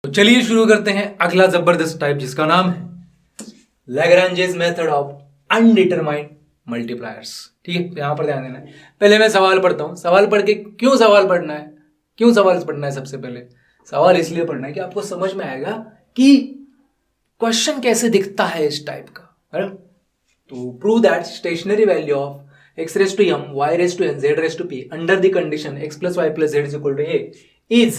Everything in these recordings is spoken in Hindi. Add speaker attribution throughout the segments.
Speaker 1: तो चलिए शुरू करते हैं अगला जबरदस्त टाइप जिसका नाम है Lagrange's method of undetermined multipliers. ठीक है, तो यहां पर ध्यान देना है। पहले मैं सवाल पढ़ता हूं। सवाल पढ़ के क्यों सवाल पढ़ना है, क्यों सवाल पढ़ना है? सबसे पहले सवाल इसलिए पढ़ना है कि आपको समझ में आएगा कि क्वेश्चन कैसे दिखता है इस टाइप का, है ना। तो prove that stationary value of x raise to m y raise to n z raise to p under the condition x plus Y plus z is equal to a is,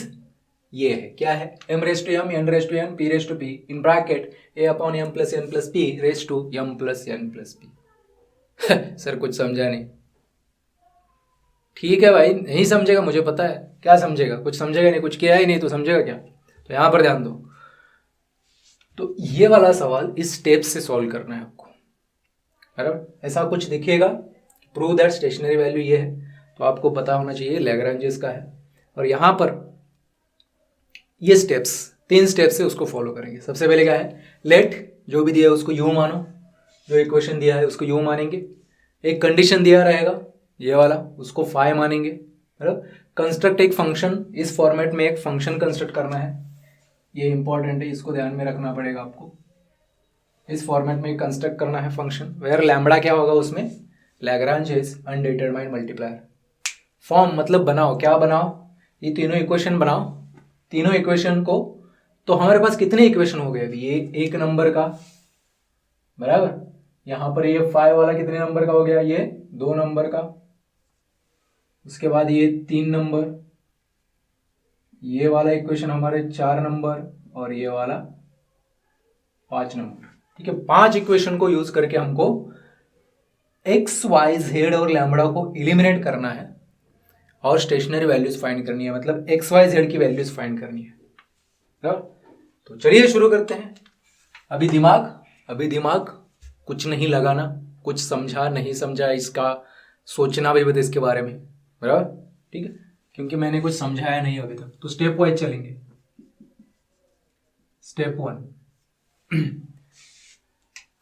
Speaker 1: ये है क्या है, m raise to m n raise to n p raise to p in bracket a upon m plus n plus p raise to m plus n plus p। Sir कुछ समझा नहीं? ठीक है भाई, नहीं समझेगा, मुझे पता है। क्या समझेगा? कुछ समझेगा नहीं, कुछ किया ही नहीं तो समझेगा क्या? तो यहां पर ध्यान दो। तो ये वाला सवाल इस स्टेप से सॉल्व करना है आपको, बराबर। ऐसा कुछ दिखेगा, प्रूव दैट स्टेशनरी वैल्यू ये है, तो आपको पता होना चाहिए लैग्रांजेस का है। और यहां पर ये स्टेप्स, 3 स्टेप्स से उसको फॉलो करेंगे। सबसे पहले क्या है, लेट जो भी दिया है उसको यू मानो, जो इक्वेशन दिया है उसको यू मानेंगे। एक कंडीशन दिया रहेगा ये वाला, उसको फाई मानेंगे, बराबर। कंस्ट्रक्ट एक फंक्शन, इस फॉर्मेट में एक फंक्शन कंस्ट्रक्ट करना है, ये इंपॉर्टेंट है, इसको ध्यान में रखना पड़ेगा आपको। इस फॉर्मेट में कंस्ट्रक्ट करना है फंक्शन वेयर लैम्बडा क्या होगा उसमें, लैग्रांजेस अनडिटरमाइंड मल्टीप्लायर। फॉर्म मतलब बनाओ, क्या बनाओ, ये तीनों इक्वेशन बनाओ। तीनों इक्वेशन को, तो हमारे पास कितने इक्वेशन हो गए अभी, ये 1 नंबर का, बराबर। यहां पर ये 5 वाला कितने नंबर का हो गया, ये 2 नंबर का। उसके बाद ये 3 नंबर, ये वाला इक्वेशन हमारे 4 नंबर, और ये वाला 5 नंबर। ठीक है, 5 इक्वेशन को यूज करके हमको एक्स वाई जेड और लैम्बडा को इलिमिनेट करना है और स्टेशनरी वैल्यूज फाइंड करनी है, मतलब एक्स वाई जेड की वैल्यूज फाइंड करनी है। तो चलिए शुरू करते हैं। अभी दिमाग कुछ नहीं लगाना, कुछ समझा नहीं समझा इसका सोचना भी बता इसके बारे में, बराबर। ठीक है, क्योंकि मैंने कुछ समझाया नहीं अभी तक। तो स्टेप वाइज चलेंगे। Step 1,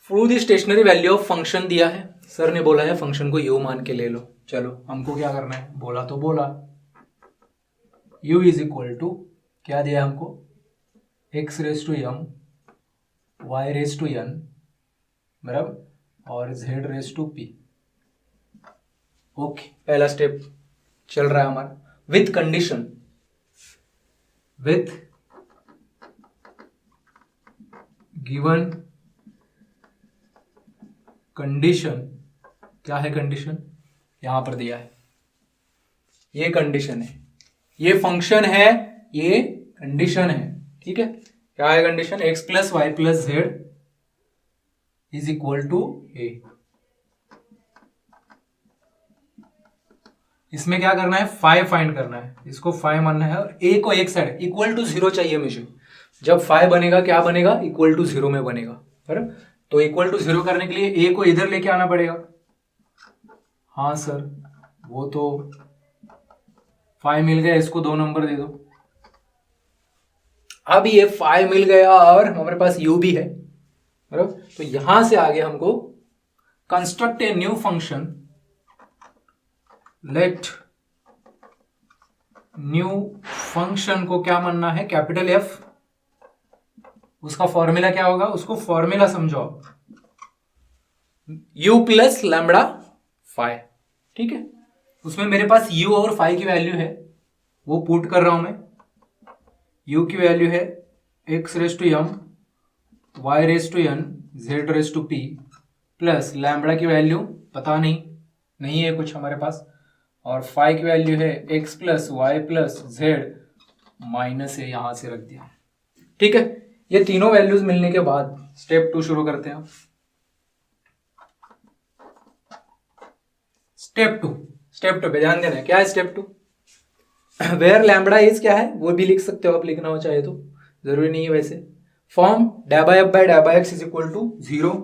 Speaker 1: prove the stationary value of function दिया है, सर ने बोला है फंक्शन को यू मान के ले लो। चलो हमको क्या करना है, बोला तो बोला, u इज इक्वल टू क्या दिया हमको, x raise to m y raise to n, बराबर, और z raise to p। Okay, पहला स्टेप चल रहा है हमारा with condition, with given condition. क्या है कंडीशन, यहां पर दिया है, ये कंडीशन है, ये फंक्शन है, ये कंडीशन है। ठीक है, क्या है condition, x plus Y plus z is equal to a. इसमें क्या करना है, फाइव फाइंड करना है, इसको फाइव मानना है, और ए को एक साइड इक्वल टू 0 चाहिए मुझे। जब फाइव बनेगा क्या बनेगा, इक्वल टू 0 में बनेगा, बराबर। तो इक्वल टू 0 करने के लिए ए को इधर लेके आना पड़ेगा। हाँ सर, वो तो 5 मिल गया, इसको 2 नंबर दे दो। अब ये 5 मिल गया और हमारे पास u भी है, बराबर। तो यहां से आगे हमको construct a new function, let new function को क्या मानना है, कैपिटल F। उसका फॉर्मूला क्या होगा, उसको फॉर्मूला समझो, u प्लस लैम्बडा फाइव। ठीक है, उसमें मेरे पास u और फाइव की वैल्यू है, वो पुट कर रहा हूं मैं। u की वैल्यू है x raise to m y raise to n z raise to p plus lambda की वैल्यू पता नहीं है कुछ हमारे पास, और फाइव की वैल्यू है x plus Y plus Z minus है, यहां से रख दिया। ठीक है, ये तीनों वैल्यूज मिलने के बाद स्टेप 2 शुरू करते हैं। स्टेप टू पे ध्यान देना है, क्या है स्टेप 2, वेयर लैम्बडा इज क्या है, वो भी लिख सकते हो आप, लिखना हो चाहे तो, जरूरी नहीं है वैसे। Form da by F by da by X is equal to 0।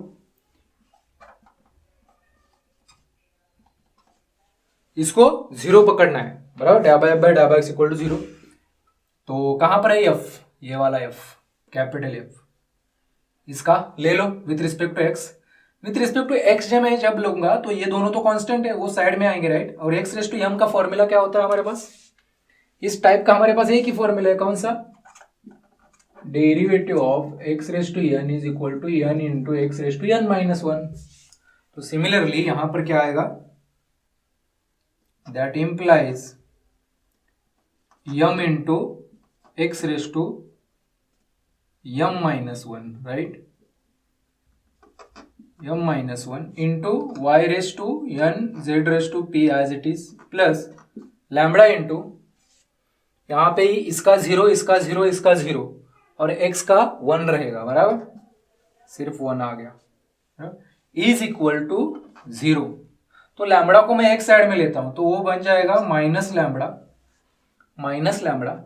Speaker 1: इसको 0 पकड़ना है, बराबर, da by F by da by X equal to 0। तो कहां पर है एफ, ये वाला एफ, कैपिटल एफ, इसका ले लो with respect to x. With respect to x जब लूंगा तो ये दोनों तो कांस्टेंट है, वो साइड में आएंगे, राइट। और एक्स रेज टू एम का फॉर्मूला क्या होता है हमारे पास, इस टाइप का हमारे पास एक ही फॉर्मूला है, कौन सा, derivative of X raise to N is equal to N into x raise to N minus one. तो सिमिलरली यहां पर क्या आएगा, that implies M into x raise to Yama minus one, right, M minus one into Y raise to N Z raise to P as it is plus lambda into यहां पे ही इसका जीरो, इसका जीरो, इसका जीरो और x का वन रहेगा, बराबर, सिर्फ वन आ गया, इज इक्वल टू जीरो। तो लैम्बडा को मैं एक साइड में लेता हूं तो वो बन जाएगा minus lambda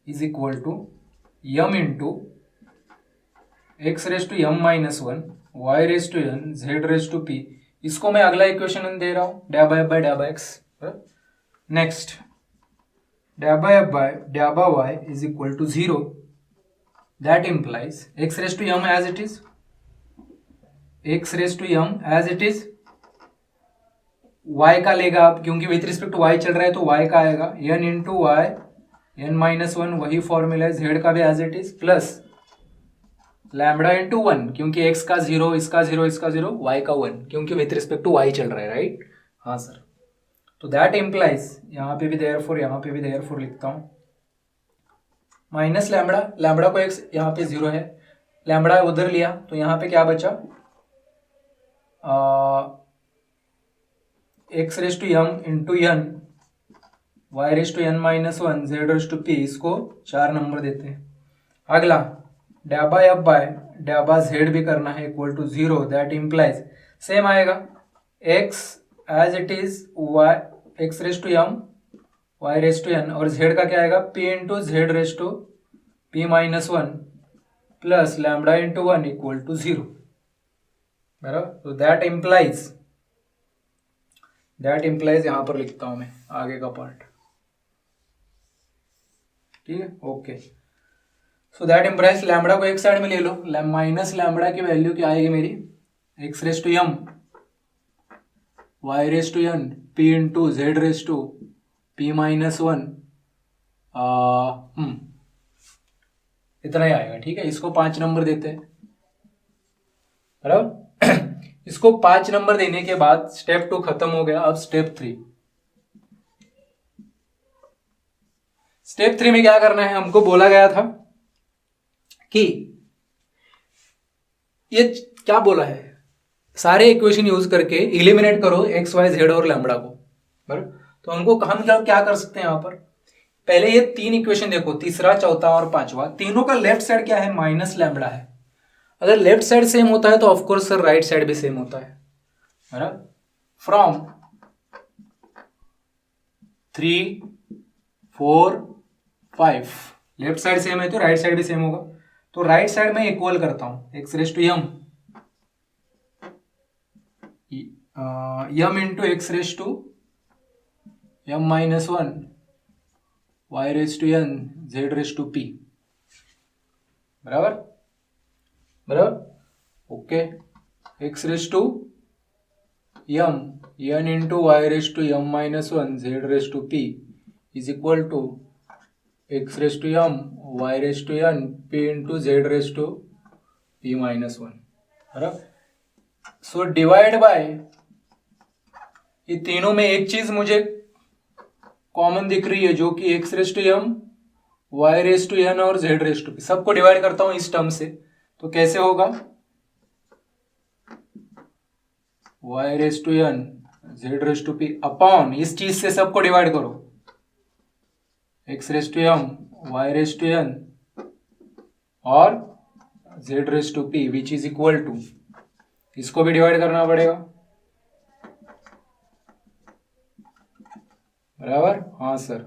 Speaker 1: is equal to m into x raise to Yama minus one y raise to N Z raise to p. इसको मैं अगला इक्वेशन दे रहा हूं, डैबा एफ बाय डैबा एक्स। नेक्स्ट डैबा एफ बाय डैबा y is equal to zero, that implies x raise to m as it is, x raise to m as it is, y का लेगा आप क्योंकि विथ रिस्पेक्ट टू y चल रहा है तो y का आएगा n into Y n minus one, वही फॉर्मूला है, z का भी as it is plus lambda into one क्योंकि x का जीरो, इसका जीरो, इसका जीरो, y का वन क्योंकि विथ रिस्पेक्ट टू y चल रहा है, राइट। हाँ सर, तो दैट इंप्लाइज यहां पे भी देयरफॉर, यहां पे भी देयरफॉर लिखता हूं, माइनस लैम्बडा को x यहां पे जीरो है, लैम्बडा उधर लिया तो यहां पे क्या बचा, x raise to m into n y raise to N minus one z raise to p, इसको 4 नंबर देते हैं। अगला डैबा एफ बाय डैबा जेड भी करना है equal to zero, that implies same आएगा x as it is y x raise to Yama Y raise to n और जेड का क्या आएगा p into Z raise to P minus one plus lambda into one equal to zero, बराबर। तो दैट इंप्लाइज यहां पर लिखता हूं मैं आगे का पार्ट, ठीक है, okay. So that implies lambda को एक साइड में ले लो, माइनस लैम्बडा की वैल्यू क्या आएगी मेरी, X raise to Yama Y raise to N P into Z raise to P minus one, इतना ही आएगा, ठीक है। इसको 5 नंबर देते हैं, बराबर। इसको 5 नंबर देने के बाद स्टेप 2 खत्म हो गया। अब स्टेप 3 में क्या करना है, हमको बोला गया था कि ये क्या बोला है, सारे इक्वेशन यूज करके इलिमिनेट करो एक्स वाई जेड और लैम्बडा को, बराबर। तो हमको हम क्या कर सकते हैं, यहां पर पहले ये 3 इक्वेशन देखो, तीसरा, चौथा और पांचवा, तीनों का लेफ्ट साइड क्या है, माइनस लैम्बडा है। अगर लेफ्ट साइड सेम होता है तो ऑफकोर्स सर राइट साइड भी सेम होता है, बराबर। फ्रॉम 3, 4, 5 लेफ्ट साइड सेम है तो राइट साइड भी सेम होगा। तो राइट साइड में इक्वल करता हूं x raise to m into x raise to Yama minus one y raise to N Z raise to p, बराबर, okay. X raise to m n into Y raise to Yama minus one z raise to p is equal to x raise to Yama Y raise to N P into Z raise to P minus one, बराबर। सो डिवाइड बाय, ये तीनों में एक चीज मुझे कॉमन दिख रही है जो कि x raise to M Y raise to n और जेड रेस टू पी, सबको डिवाइड करता हूं इस टर्म से, तो कैसे होगा, y raise to N Z raise to p upon इस चीज से सबको डिवाइड करो, x raise to M Y raise to n और z raise to p which is equal to, इसको भी डिवाइड करना पड़ेगा, बराबर। हाँ sir,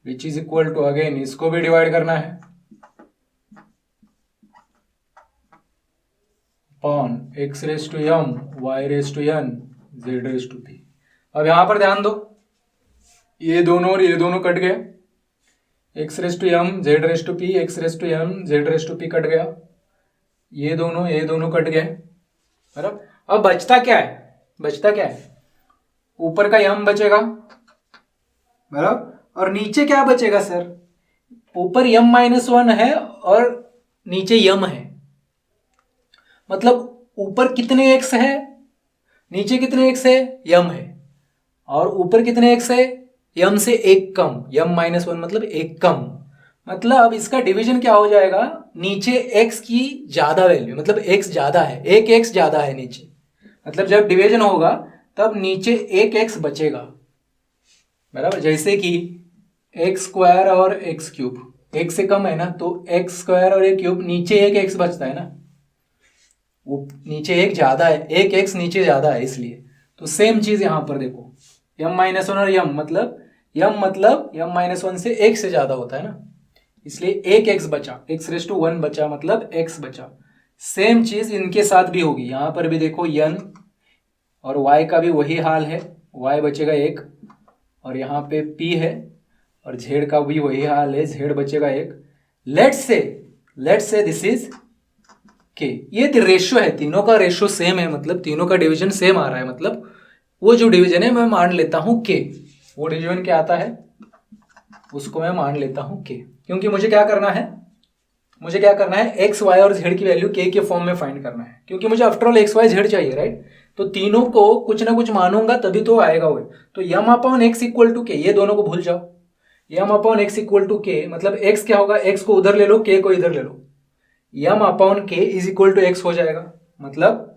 Speaker 1: which is equal to, again इसको भी डिवाइड करना है upon X raise to M Y raise to N Z raise to P. अब यहां पर ध्यान दो, ये दोनों और ये दोनों कट गए, X raise to M Z raise to P, X raise to M Z raise to P कट गया, ये दोनों कट गए, बराबर। अब बचता क्या है, ऊपर का यम बचेगा, बराबर, और नीचे क्या बचेगा सर? ऊपर m-1 है और नीचे m है, मतलब ऊपर कितने x है, नीचे कितने x है, m है, और ऊपर कितने x है, m से एक कम, m-1 मतलब एक कम, मतलब इसका डिवीजन क्या हो जाएगा, नीचे x की ज्यादा वैल्यू, मतलब x ज्यादा है, एक x ज्यादा है नीचे, मतलब जब डिवीजन होगा तब नीचे एक x बचेगा, बराबर। जैसे कि एक्स स्क्वायर और एक्स क्यूब, एक से कम है ना, तो एक्स स्क्वायर और एक क्यूब, नीचे एक एक्स बचता है ना, वो नीचे एक ज्यादा है, एक एक्स नीचे ज्यादा है इसलिए। तो सेम चीज यहां पर देखो, m-1 और m मतलब m-1 से एक से ज्यादा होता है ना, इसलिए एक एक्स बचा, x⁻1 बचा, मतलब x बचा। सेम चीज इनके साथ भी होगी, यहां पर भी देखो n और y का भी वही हाल है, y बचेगा एक, और यहाँ पे p है, और z का भी वही हाल है, z बचेगा एक। Let's say this is k, ये रेशियो है, तीनों का रेशियो सेम है, मतलब तीनों का डिवीजन सेम आ रहा है, मतलब वो जो डिवीजन है मैं मान लेता हूं k, वो डिवीजन क्या आता है उसको मैं मान लेता हूं k, क्योंकि मुझे क्या करना है, x, y और z की वैल्यू k के फॉर्म में फाइंड करना है, क्योंकि मुझे after all x, y, z चाहिए, राइट। तो तीनों को कुछ ना कुछ मानूंगा तभी तो आएगा वो। तो m/x इक्वल टू k, ये दोनों को भूल जाओ, m/x इक्वल टू k, मतलब x क्या होगा, x को उधर ले लो, k को इधर ले लो, m/k is equal to x हो जाएगा, मतलब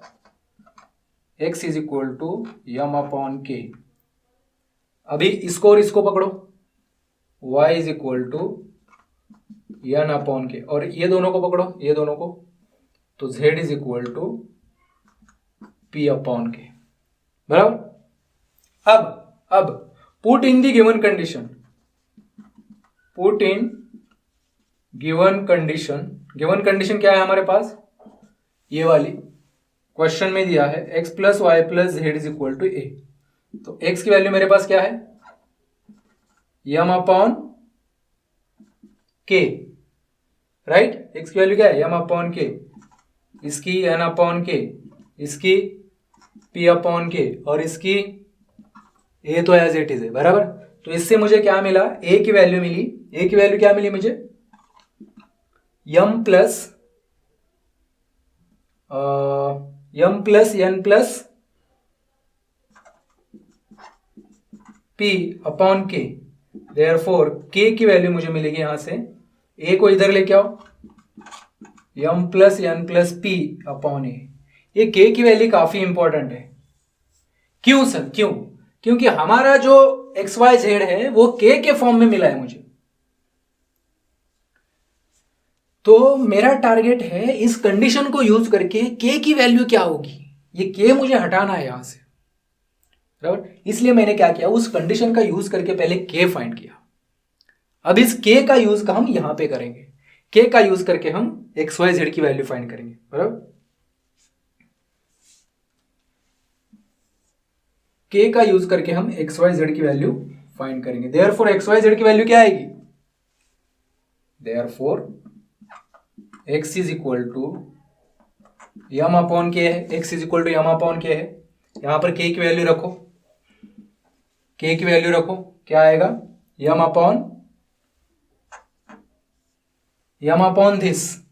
Speaker 1: x is equal to m/k। अभी इसको और इसको पकड़ो, y is equal to n/k, और ये दोनों को पकड़ो, ये दोनों को, तो z is equal to p/k, बराबर। अब put in the given condition, given condition क्या है हमारे पास, ये वाली क्वेश्चन में दिया है x plus Y plus z is equal to a. तो x की वैल्यू मेरे पास क्या है, m/k, राइट। x की वैल्यू क्या है, m/k, इसकी n/k, इसकी p/k, और इसकी a तो एज इट इज है, बराबर। तो इससे मुझे क्या मिला, a की वैल्यू मिली, a की वैल्यू क्या मिली मुझे, m plus n plus p/k, therefore k की वैल्यू मुझे मिलेगी यहां से, a को इधर लेके आओ, m plus n plus p/a। ये k की वैल्यू काफी इंपॉर्टेंट है, क्यों सर, क्योंकि हमारा जो एक्स वाई जेड है वो k के फॉर्म में मिला है मुझे, तो मेरा टारगेट है इस कंडीशन को यूज करके k की वैल्यू क्या होगी, ये k मुझे हटाना है यहां से, बराबर। इसलिए मैंने क्या किया, उस कंडीशन का यूज करके पहले k फाइंड किया। अब इस k का यूज का हम यहां पे करेंगे, k का यूज करके हम एक्स वाई जेड की वैल्यू फाइंड करेंगे, बराबर। k का यूज करके हम एक्स वाई जेड की वैल्यू फाइंड करेंगे। देयरफॉर एक्स वाई जेड की वैल्यू क्या आएगी, therefore x is equal to m/k है, x is equal to m/k है, यहां पर k की वैल्यू रखो, k की वैल्यू रखो, क्या आएगा, m this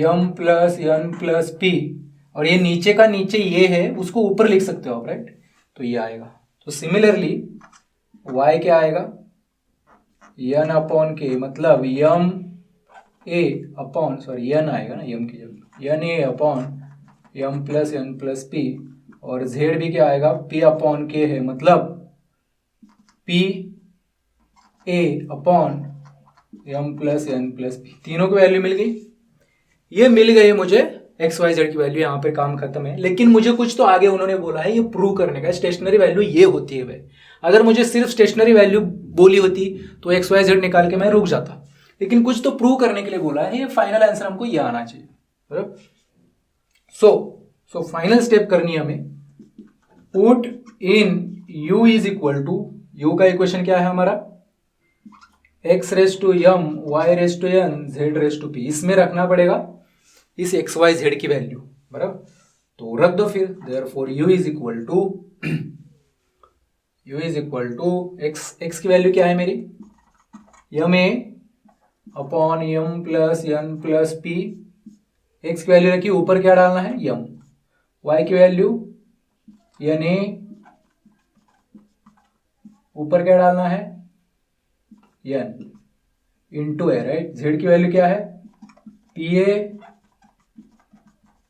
Speaker 1: m plus n plus p, और ये नीचे का नीचे ये है, उसको ऊपर लिख सकते हो आप, राइट। तो ये आएगा। तो सिमिलरली y क्या आएगा, n/k, मतलब n आएगा ना, m की जगह n/m plus n plus p, और z भी क्या आएगा, p/k है, मतलब p/m plus n plus p। तीनों की वैल्यू मिल गई, ये मिल गई मुझे एक्स वाई जेड की वैल्यू, यहाँ पे काम खत्म है। लेकिन मुझे कुछ तो आगे उन्होंने बोला है ये प्रूव करने का, स्टेशनरी वैल्यू ये होती है भाई। अगर मुझे सिर्फ स्टेशनरी वैल्यू बोली होती तो एक्स वाई जेड निकाल के मैं रुक जाता, लेकिन कुछ तो प्रूव करने के लिए बोला है, ये फाइनल आंसर हमको ये आना चाहिए, बराबर। सो फाइनल स्टेप करनी है हमें, put in u is equal to, u का इक्वेशन क्या है हमारा, x⁻m y⁻n z⁻p, इसमें रखना पड़ेगा इस एक्स वाई जेड की वैल्यू, बराबर। तो रख दो फिर, therefore u is equal to u is equal to x की वैल्यू क्या है मेरी, m a upon m plus N plus p. x की वैल्यू रखी, ऊपर क्या डालना है यम, y की वैल्यू एन ए, ऊपर क्या डालना है n into a, right. z की वैल्यू क्या है पी ए,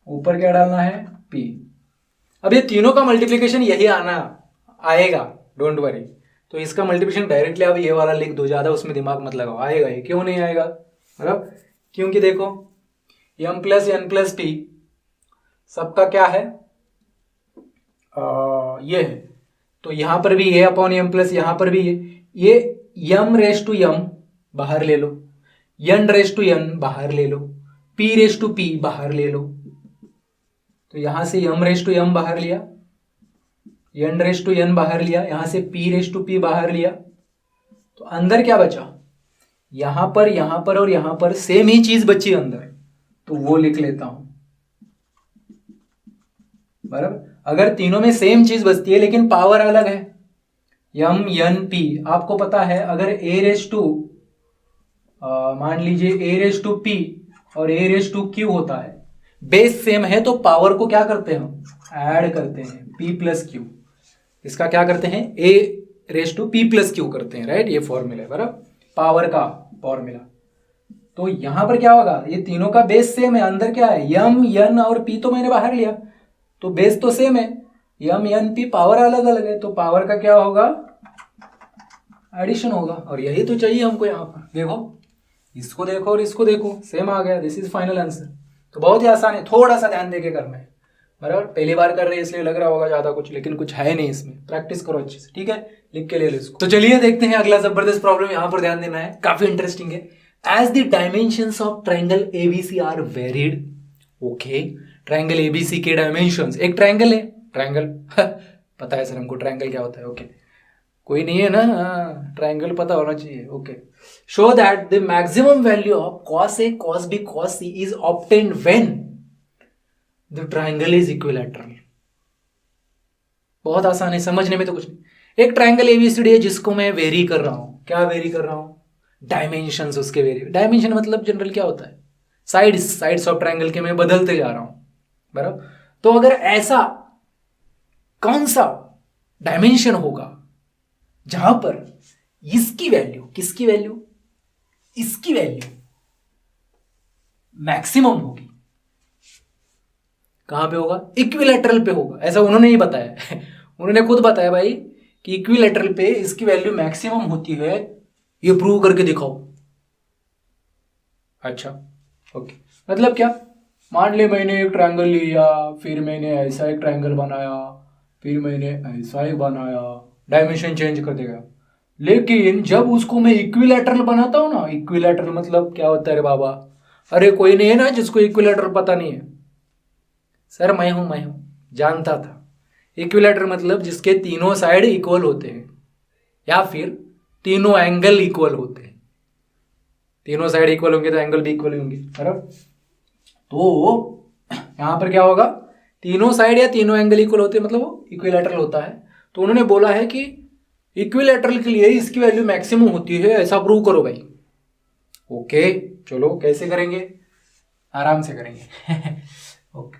Speaker 1: ऊपर क्या डालना है p। अब ये तीनों का मल्टीप्लिकेशन यही आएगा, डोंट वरी। तो इसका मल्टीप्लिकेशन डायरेक्टली आप ये वाला लिख दो, ज्यादा उसमें दिमाग मत लगाओ, आएगा ये। क्यों नहीं आएगा, मतलब क्योंकि देखो m plus N plus P सबका क्या है ये है, तो यहां पर भी ये अपॉन एम प्लस, यहां पर भी ये यम रेस टू यम बाहर ले लो, एन रेस टू एन बाहर ले लो, पी रेस टू पी बाहर ले लो। तो यहां से यम रेस टू यम बाहर लिया, एन रेस टू एन बाहर लिया, यहां से पी रेस टू पी बाहर लिया, तो अंदर क्या बचा, यहां पर और यहां पर सेम ही चीज बची अंदर, तो वो लिख लेता हूं बराबर। अगर तीनों में सेम चीज बचती है लेकिन पावर अलग है, यम एन पी, आपको पता है अगर ए रेस टू मान लीजिए ए रेस टू पी और ए रेस टू क्यू होता है, बेस सेम है तो पावर को क्या करते हैं हम ऐड करते हैं, पी प्लस क्यू। इसका क्या करते हैं a raise to p plus q करते हैं, राइट। ये फॉर्मूला है बराबर, पावर का फॉर्मूला। तो यहां पर क्या होगा, ये तीनों का बेस सेम है, अंदर क्या है यम एन और पी तो मैंने बाहर लिया, तो बेस तो सेम है, यम एन पी, पावर अलग अलग है, तो पावर का क्या होगा एडिशन होगा। और यही तो चाहिए हमको यहाँ पर, देखो इसको देखो और इसको देखो, सेम आ गया, दिस इज फाइनल आंसर। तो बहुत ही आसान है, थोड़ा सा ध्यान देके करना है बराबर। पहली बार कर रहे हैं इसलिए लग रहा होगा ज्यादा कुछ, लेकिन कुछ है नहीं इसमें, प्रैक्टिस करो अच्छे से, ठीक है। लिख के ले लो इसको। तो चलिए देखते हैं अगला जबरदस्त प्रॉब्लम, यहाँ पर ध्यान देना है, काफी इंटरेस्टिंग है। As the dimensions of triangle ABC are varied, okay. Triangle ABC के डायमेंशंस, एक ट्रायंगल है, ट्रायंगल पता है सर हमको ट्रायंगल क्या होता है, ओके। कोई नहीं है ना, ट्रायंगल पता होना चाहिए, okay. Show that the maximum value of cos a cos b cos c is obtained when the triangle is equilateral. बहुत आसान है, समझने में तो कुछ नहीं। एक ट्रायंगल एबीसीडी है जिसको मैं वेरी कर रहा हूं, क्या वेरी कर रहा हूं, डायमेंशंस उसके वेरी। डायमेंशन मतलब जनरल क्या होता है, साइड्स ऑफ ट्रायंगल के मैं बदलते जा रहा हूं बराबर। तो अगर ऐसा कौन सा डायमेंशन होगा जहां पर इसकी वैल्यू, किसकी वैल्यू, इसकी वैल्यू मैक्सिमम होगी, कहां पे होगा, इक्विलैटरल पे होगा। ऐसा उन्होंने ही बताया उन्होंने खुद बताया भाई कि इक्विलैटरल पे इसकी वैल्यू मैक्सिमम होती है, ये प्रूव करके दिखाओ। अच्छा ओके, मतलब क्या, मान ले मैंने एक ट्रायंगल लिया, फिर मैंने ऐसा एक ट्रायंगल बनाया, फिर मैंने ऐसा ही बनाया, डायमेंशन चेंज कर देगा। लेकिन जब उसको मैं इक्विलैटरल बनाता हूं ना, इक्विलैटरल मतलब क्या होता है रे बाबा, अरे कोई नहीं है ना जिसको इक्विलैटरल पता नहीं है, सर मैं हूं जानता था। इक्विलैटरल मतलब जिसके तीनों साइड इक्वल होते हैं, या फिर तीनों एंगल इक्वल होते हैं। तीनों साइड इक्वल होंगे तो एंगल भी इक्वल होंगे बराबर। तो यहां पर क्या होगा, तीनों साइड या तीनों एंगल इक्वल होते हैं, मतलब वो इक्विलैटरल होता है। तो उन्होंने बोला है कि इक्विलैटरल के लिए इसकी वैल्यू मैक्सिमम होती है, ऐसा प्रूव करो भाई। ओके चलो कैसे करेंगे, आराम से करेंगे ओके,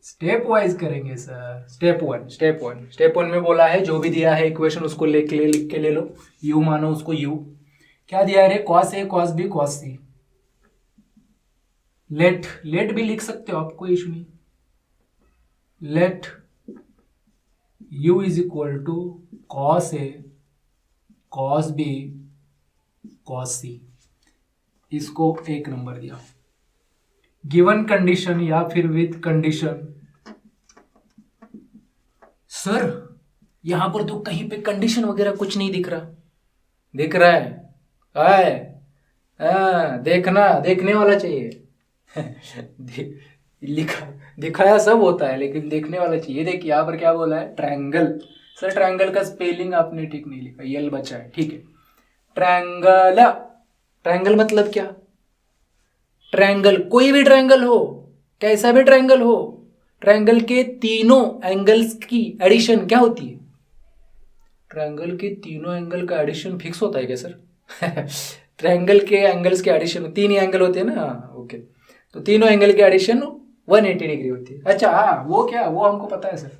Speaker 1: स्टेप वाइज करेंगे सर। स्टेप वन में बोला है जो भी दिया है इक्वेशन उसको लिख के ले लो, यू मानो उसको यू। क्या दिया है रे, cos a cos b cos c। Let भी लिख सकते हो आप, कोई इशू नहीं। Let u is equal to cos a cos b cos c, इसको एक नंबर दिया। गिवन कंडीशन या फिर विथ कंडीशन, सर यहां पर तो कहीं पे कंडीशन वगैरह कुछ नहीं दिख रहा। दिख रहा है, देखने वाला चाहिए दिखाया सब होता है लेकिन देखने वाला चाहिए। देखिए यहाँ पर क्या बोला है, ट्रायंगल। सर ट्रायंगल का स्पेलिंग आपने ठीक नहीं लिखा, यल बचा है, ठीक है। ट्रायंगल मतलब क्या, ट्रायंगल कोई भी ट्रायंगल हो, कैसा भी ट्रायंगल हो, ट्रायंगल के तीनों एंगल्स की एडिशन क्या होती है, ट्रायंगल के तीनों एंगल का एडिशन फिक्स होता है क्या सर? ट्रायंगल के एंगल्स के एडिशन, तीन ही एंगल होते हैं ना, ओके, तो तीनों एंगल की एडिशन 180 डिग्री होती है। अच्छा हाँ, वो क्या, वो हमको पता है सर,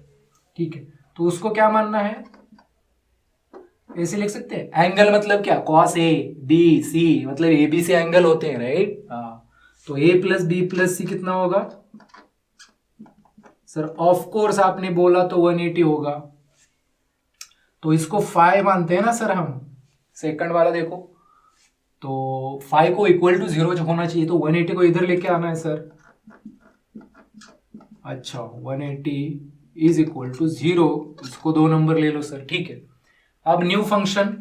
Speaker 1: ठीक है। तो उसको क्या मानना है, ऐसे लिख सकते हैं, एंगल मतलब क्या, कॉस ए बी सी, मतलब ए बी सी एंगल होते हैं, राइट। हाँ, तो ए प्लस बी प्लस सी कितना होगा सर? ऑफ कोर्स आपने बोला तो 180 होगा, तो इसको फाई मानते हैं ना सर हम, सेकंड वाला देखो, तो फाई को इक्वल टू 0 होना चाहिए, तो 180 को इधर लेके आना है सर। अच्छा, 180 इज इक्वल टू 0, इसको 2 नंबर ले लो सर, ठीक है। अब new function,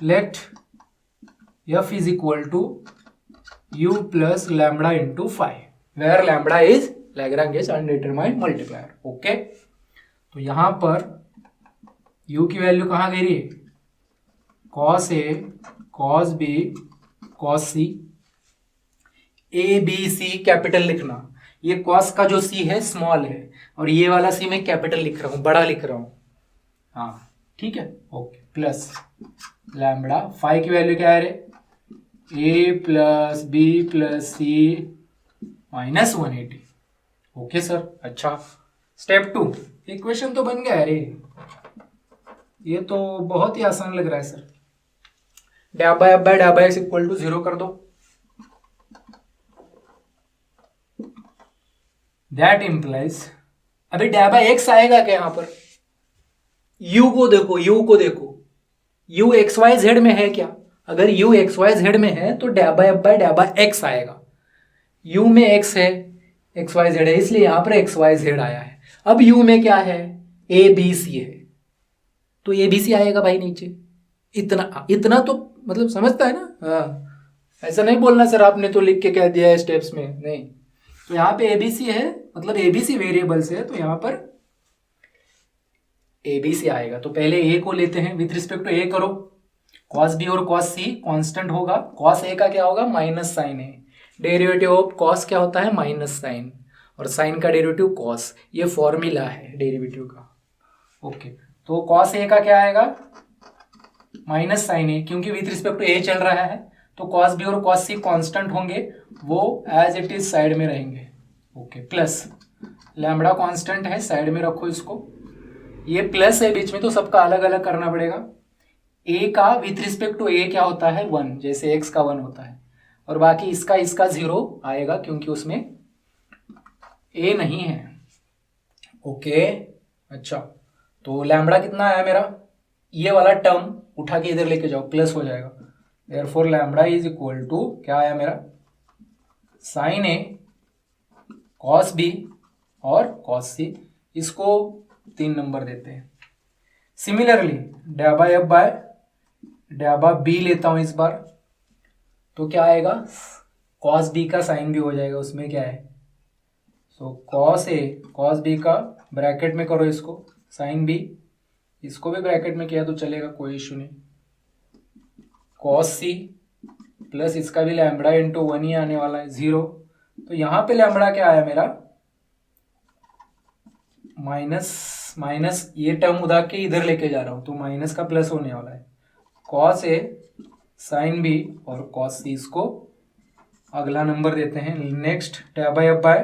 Speaker 1: let f is equal to u plus lambda into five, where lambda is Lagrange undetermined multiplier, okay. तो यहां पर u की वैल्यू कहां गई रही है, cos a cos b cos c, a b c capital लिखना, ये cos का जो c है स्मॉल है, और ये वाला c मैं कैपिटल लिख रहा हूं, बड़ा लिख रहा हूं, हाँ ठीक है, ओके, प्लस लैम्बडा, फाइव की वैल्यू क्या है रे, ए प्लस बी प्लस सी माइनस 180, ओके सर। अच्छा, स्टेप 2, इक्वेशन तो बन गया है रे, ये तो बहुत ही आसान लग रहा है sir. Dab by F by dab by X equal to 0 कर दो, दैट इंप्लाइज, अभी डैब बाय एक्स आएगा क्या यहाँ पर, u को देखो, u को देखो, u एक्स वाई जेड में है क्या, अगर u एक्स वाई जेड में है तो dab by F by dab by X आएगा, u में x है, एक्स वाई जेड है, इसलिए यहां पर एक्स वाई जेड आया है। अब u में क्या है, ए बी सी है, तो ए बी सी आएगा भाई नीचे, इतना इतना तो मतलब समझता है ना, हाँ, ऐसा नहीं बोलना सर आपने तो लिख के कह दिया है स्टेप्स में, नहीं। तो यहाँ पे एबीसी है, मतलब एबीसी वेरिएबल्स है, तो यहाँ पर एबीसी आएगा। तो पहले ए को लेते हैं, विथ रिस्पेक्ट टू ए करो, कॉस बी और कॉस सी कांस्टेंट होगा, कॉस ए का क्या होगा, minus sine A, derivative of cos क्या होता है, माइनस साइन, और साइन का डेरिवेटिव कॉस, ये फॉर्मूला है डेरिवेटिव का, ओके। तो कॉस ए का क्या आएगा, माइनस साइन ए, क्योंकि विथ रिस्पेक्ट टू ए चल रहा है, तो कॉस बी और कॉस सी कांस्टेंट होंगे, वो एज इट इज साइड में रहेंगे, ओके, प्लस लैम्बडा कांस्टेंट है, साइड में रखो इसको, ये प्लस है बीच में तो सबका अलग अलग करना पड़ेगा। ए का विथ रिस्पेक्ट टू ए क्या होता है, 1, जैसे एक्स का 1 होता है, और बाकी इसका 0 आएगा क्योंकि उसमें ए नहीं है, ओके। अच्छा, तो लैम्बडा कितना आया मेरा, ये वाला टर्म उठा के इधर लेके जाओ, प्लस हो जाएगा, therefore lambda is equal to क्या आया मेरा, साइन ए कॉस बी और कॉस सी, इसको 3 नंबर देते हैं। Similarly daba F by daba B लेता हूं इस बार, तो क्या आएगा, कॉस बी का साइन भी हो जाएगा, उसमें क्या है, so cos A cos B का ब्रैकेट में करो इसको, साइन बी, इसको भी ब्रैकेट में किया तो चलेगा, कोई इशू नहीं, कॉस सी प्लस इसका भी लैम्बडा इंटू 1 ही आने वाला है, 0, तो यहां पे लैम्बडा क्या आया मेरा, माइनस माइनस, ये टर्म उड़ा के इधर लेके जा रहा हूं, तो माइनस का प्लस होने वाला है, कॉस ए साइन बी और कॉस सी, इसको अगला नंबर देते हैं। Next tab by F by,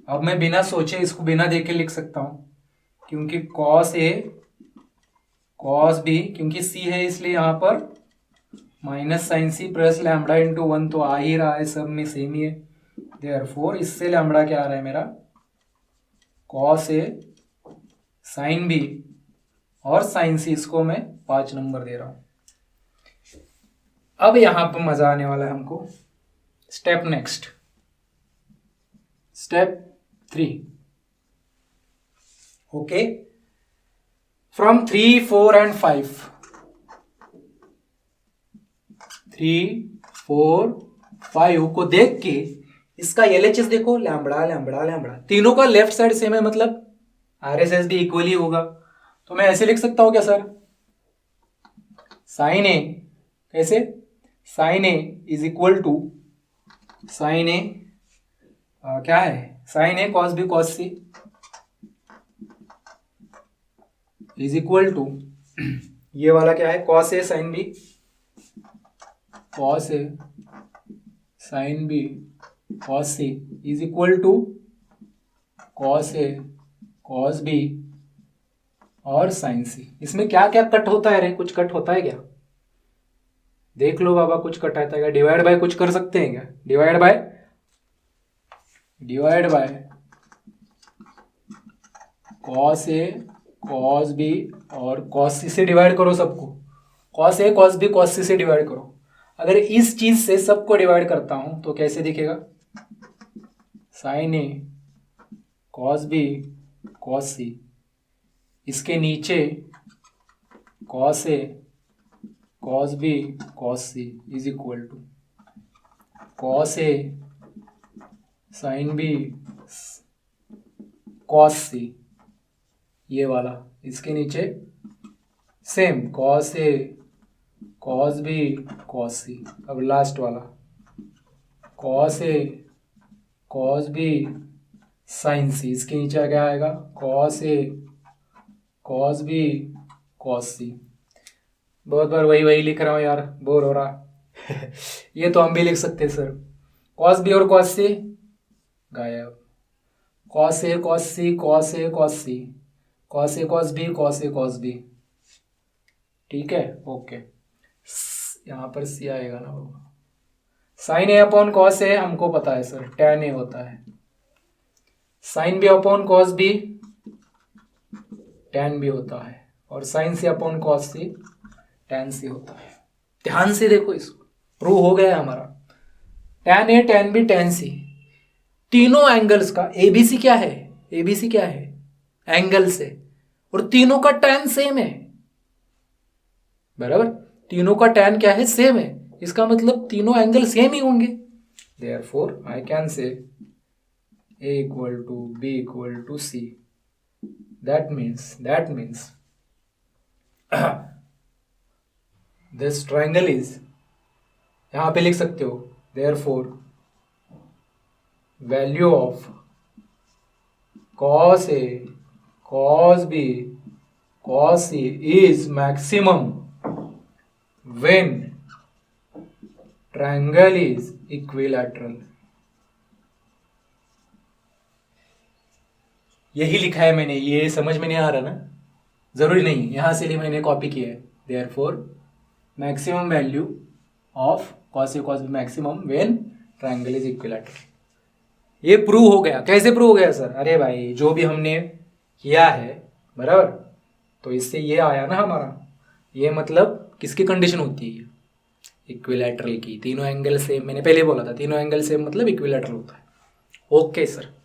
Speaker 1: अब मैं बिना सोचे इसको बिना देखे लिख सकता हूं, क्योंकि कॉस ए कॉस बी, क्योंकि सी है इसलिए यहां पर minus sine C plus lambda into 1 तो आ ही रहा है, सब में सेम ही है, देयरफॉर इससे लैम्बडा क्या आ रहा है मेरा, कॉस ए साइन बी और साइन सी, इसको मैं 5 नंबर दे रहा हूं। अब यहां पर मजा आने वाला है हमको, step next, step 3, okay, from 3, 4 and 5, 3, 4, 5 को देख के इसका LHS देखो, लैम्बडा लैम्बडा लैम्बडा, तीनों का लेफ्ट साइड सेम है, मतलब RSS भी इक्वली होगा, तो मैं ऐसे लिख सकता हूं क्या सर, साइन ए, कैसे, sine a is equal to sine a, क्या है, sine A cos B cos c is equal to, ये वाला क्या है, cos A sine b, cos A sine b cos c is equal to cos A cos B और साइन सी। इसमें क्या क्या कट होता है रे, कुछ कट होता है क्या? देख लो बाबा, कुछ कट आता है क्या? डिवाइड बाय कुछ कर सकते हैं क्या? Divide by cos A cos B और कॉस सी से डिवाइड करो सबको। कॉस ए कॉस बी कॉस सी से डिवाइड करो। अगर इस चीज से सबको डिवाइड करता हूं तो कैसे दिखेगा? साइन ए कॉस बी कॉस सी, इसके नीचे cos A cos B cos c is equal to cos A sine b cos c, ये वाला इसके नीचे सेम कॉस ए कॉस बी कॉस सी। अब लास्ट वाला कॉस ए कॉस बी साइन सी, इसके नीचे क्या आएगा? कॉस ए कॉस बी कॉस सी। बहुत बार वही लिख रहा हूँ यार, बोर हो रहा ये तो हम भी लिख सकते हैं सर, कॉस बी और कॉस सी गायब, कॉस ए कॉस सी कॉस ए कॉस सी, कॉस ए कॉस बी कॉस ए कॉस बी। ठीक है, ओके। यहाँ पर सी आएगा ना बाबा। Sine A upon cos A हमको पता है सर, टैन ए होता है। Sine B upon cos B tan B होता है, और sine C upon cos C tan C होता है। ध्यान से देखो, इसको प्रूव हो गया है हमारा। Tan A tan B tan सी, तीनों एंगल्स का एबीसी क्या है? एबीसी क्या है? एंगल से, और तीनों का टैन सेम है, बराबर। तीनों का टैन क्या है? सेम है। इसका मतलब तीनों एंगल सेम ही होंगे। Therefore I can say A equal to B equal to C. That means this triangle is, यहां पे लिख सकते हो, therefore value of cos A cos B cos C is maximum when triangle is equilateral. यही लिखा है मैंने, ये समझ में नहीं आ रहा ना? जरूरी नहीं, यहां से मैंने कॉपी किया है। Therefore maximum value of cos A cos B maximum when triangle is equilateral. ये प्रूव हो गया। कैसे प्रूव हो गया सर? अरे भाई, जो भी हमने किया है, बराबर, तो इससे ये आया ना हमारा। ये मतलब किसकी कंडीशन होती है? इक्विलैटरल की। तीनों एंगल सेम, मैंने पहले बोला था, तीनों एंगल सेम मतलब इक्विलैटरल होता है। Okay sir.